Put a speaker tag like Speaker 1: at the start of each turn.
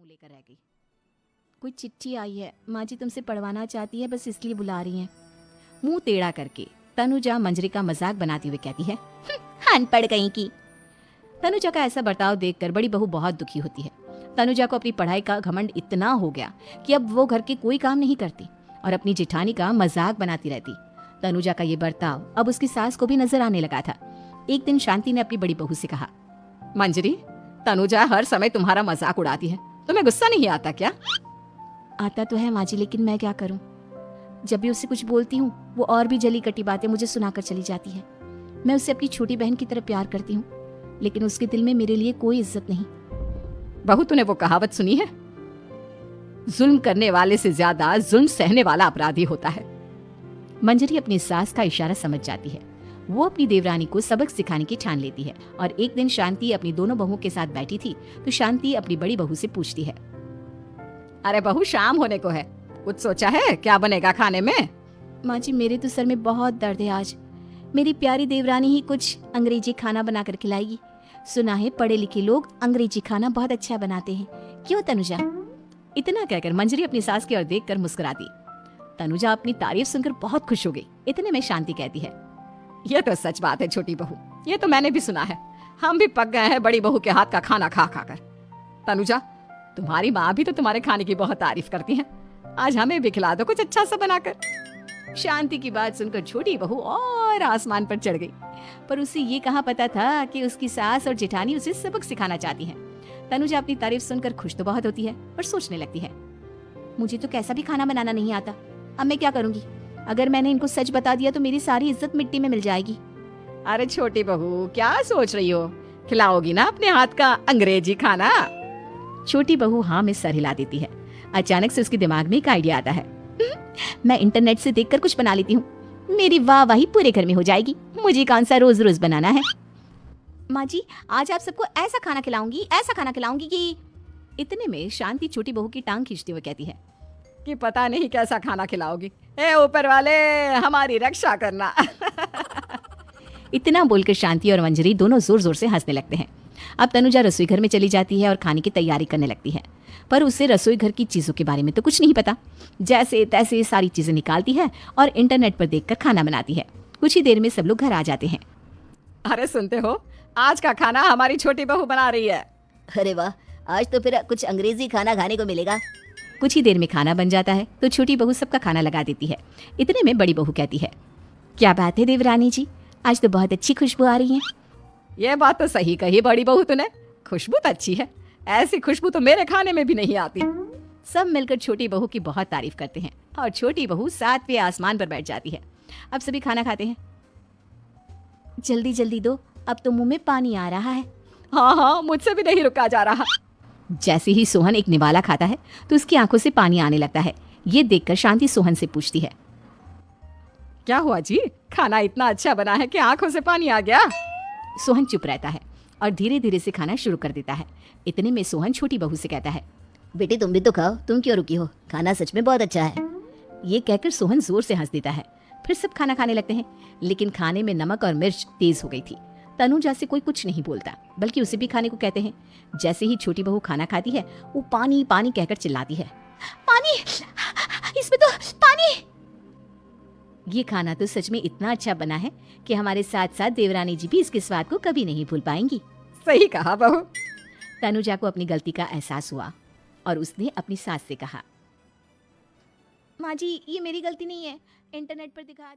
Speaker 1: मुंह लेकर रह गई। कोई चिट्ठी आई है, माँ जी तुमसे पढ़वाना चाहती है, बस इसलिए बुला रही हैं। मुंह टेढ़ा करके तनुजा मंजरी का मजाक बनाती हुए कहती है, अनपढ़ कहीं की। तनुजा का ऐसा बर्ताव देखकर बड़ी बहू बहुत दुखी होती है। तनुजा को अपनी पढ़ाई का घमंड इतना हो गया कि अब वो घर के कोई काम नहीं करती और अपनी जेठानी का मजाक बनाती रहती। तनुजा का ये बर्ताव अब उसकी सास को भी नजर आने लगा था। एक दिन शांति ने अपनी बड़ी बहू से कहा, मंजरी, तनुजा हर समय तुम्हारा मजाक उड़ाती है, तुम्हें गुस्सा नहीं आता क्या? आता तो है माँ जी, लेकिन मैं क्या करूं? जब भी उससे कुछ बोलती हूँ वो और भी जली कटी बातें मुझे सुनाकर चली जाती है। मैं उससे अपनी छोटी बहन की तरह प्यार करती हूँ, लेकिन उसके दिल में मेरे लिए कोई इज्जत नहीं। बहू, तूने वो कहावत सुनी है, जुल्म करने वाले से ज्यादा जुल्म सहने वाला अपराधी होता है। मंजरी अपनी सास का इशारा समझ जाती है। वो अपनी देवरानी को सबक सिखाने की ठान लेती है और एक दिन शांति अपनी दोनों बहुओं के साथ बैठी थी तो शांति अपनी बड़ी बहू से पूछती है, अरे बहू, शाम होने को है, कुछ सोचा है क्या बनेगा खाने में? माँ जी, मेरे तो सर में बहुत दर्द है आज। मेरी प्यारी देवरानी ही कुछ अंग्रेजी खाना बनाकर खिलाएगी। सुना है पढ़े लिखे लोग अंग्रेजी खाना बहुत अच्छा बनाते हैं, क्यों तनुजा? इतना कहकर मंजरी अपनी सास की ओर देखकर मुस्कुराती। तनुजा अपनी तारीफ सुनकर बहुत खुश हो गई। इतने में शांति कहती है, यह तो सच बात है छोटी बहू, ये तो मैंने भी सुना है। हम भी पक गए हैं बड़ी बहू के हाथ का खाना खा खाकर। तनुजा, तुम्हारी माँ भी तो तुम्हारे खाने की बहुत तारीफ करती है, आज हमें भी खिला दो कुछ अच्छा सा बनाकर। शांति की बात सुनकर छोटी बहू और आसमान पर चढ़ गई, पर उसे ये कहाँ पता था कि उसकी सास और जेठानी उसे सबक सिखाना चाहती हैं। तनुजा अपनी तारीफ सुनकर खुश तो बहुत होती है, पर सोचने लगती है, मुझे तो कैसा भी खाना बनाना नहीं आता, अब मैं क्या करूंगी? अगर मैंने इनको सच बता दिया तो मेरी सारी इज्जत मिट्टी में मिल जाएगी। अरे छोटी बहू, क्या सोच रही हो? खिलाओगी ना अपने हाथ का अंग्रेजी खाना? छोटी बहू हाँ में सर हिला देती है। अचानक से उसके दिमाग में एक आइडिया आता है, मैं इंटरनेट से देखकर कुछ बना लेती हूँ, मेरी वाहवाही पूरे घर में हो जाएगी। मुझे कौन सा रोज रोज बनाना है। माँ जी, आज आप सबको ऐसा खाना खिलाऊंगी कि। इतने में शांति छोटी बहू की टांग खींचते हुए कहती है कि पता नहीं कैसा खाना खिलाओगी, ए ऊपर वाले हमारी रक्षा करना। इतना बोलकर शांति और मंजरी दोनों जोर जोर से हंसने लगते हैं। अब तनुजा रसोई घर में चली जाती है और खाने की तैयारी करने लगती है, पर उसे रसोई घर की चीजों के बारे में तो कुछ नहीं पता। जैसे तैसे सारी चीजें निकालती है और इंटरनेट पर देखकर खाना बनाती है। कुछ ही देर में सब लोग घर आ जाते हैं। अरे सुनते हो, आज का खाना हमारी छोटी बहू बना रही है।
Speaker 2: अरे वाह, आज तो फिर कुछ अंग्रेजी खाना खाने को मिलेगा।
Speaker 1: कुछ ही देर में खाना बन जाता है तो छोटी बहू सबका खाना लगा देती है। इतने में बड़ी बहू कहती है, क्या बात है देवरानी जी, आज तो बहुत अच्छी खुशबू आ रही है। ये बात तो सही कही बड़ी बहू तूने, खुशबू तो अच्छी है, ऐसी खुशबू तो मेरे खाने में भी नहीं आती। सब मिलकर छोटी बहू की बहुत तारीफ करते हैं और छोटी बहू 7वें आसमान पर बैठ जाती है। अब सभी खाना खाते हैं। जल्दी जल्दी दो, अब तो मुंह में पानी आ रहा है। हाँ, मुझसे भी नहीं रुका जा रहा। जैसे ही सोहन एक निवाला खाता है तो उसकी आंखों से पानी आने लगता है। ये देखकर शांति सोहन से पूछती है, क्या हुआ जी, खाना इतना अच्छा बना है कि आंखों से पानी आ गया? सोहन चुप रहता है और धीरे धीरे से खाना शुरू कर देता है। इतने में सोहन छोटी बहू से कहता है,
Speaker 2: बेटी तुम भी तो खाओ, तुम क्यों रुकी हो, खाना सच में बहुत अच्छा है।
Speaker 1: ये कहकर सोहन जोर से हंस देता है। फिर सब खाना खाने लगते हैं, लेकिन खाने में नमक और मिर्च तेज हो गई थी। तनुजा से कोई कुछ नहीं बोलता, बल्कि उसे भी खाने को कहते हैं। जैसे ही छोटी बहू खाना खाती है वो पानी पानी कहकर चिल्लाती है, पानी, इसमें तो पानी। ये खाना तो सच में इतना अच्छा बना है कि हमारे साथ साथ देवरानी जी भी इसके स्वाद को कभी नहीं भूल पाएंगी। सही कहा बहू। तनुजा को अपनी गलती का एहसास हुआ और उसने अपनी सास से कहा, माँ जी ये मेरी गलती नहीं है, इंटरनेट पर दिखाया था।